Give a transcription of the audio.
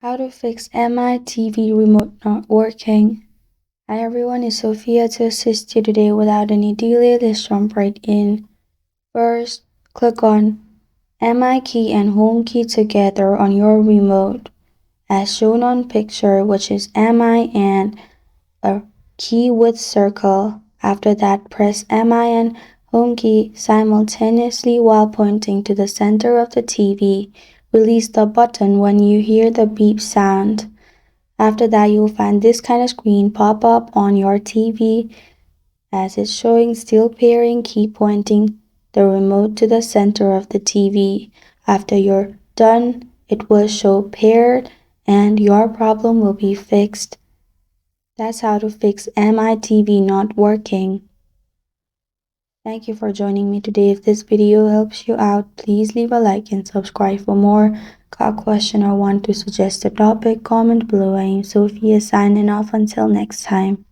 How to fix MI TV remote not working. Hi everyone, it's Sophia to assist you today without any delay. Let's jump right in. First, click on MI key and home key together on your remote as shown on picture, which is MI and a key with circle. After that, press MI and home key simultaneously while pointing to the center of the TV. Release the button when you hear the beep sound. After that, you'll find this kind of screen pop up on your TV as it's showing still pairing. Keep pointing the remote to the center of the TV. After you're done, it will show paired and your problem will be fixed. That's how to fix MI TV not working. Thank you for joining me today. If this video helps you out, please leave a like and subscribe for more. Got a question or want to suggest a topic? Comment below. I am Sophia signing off until next time.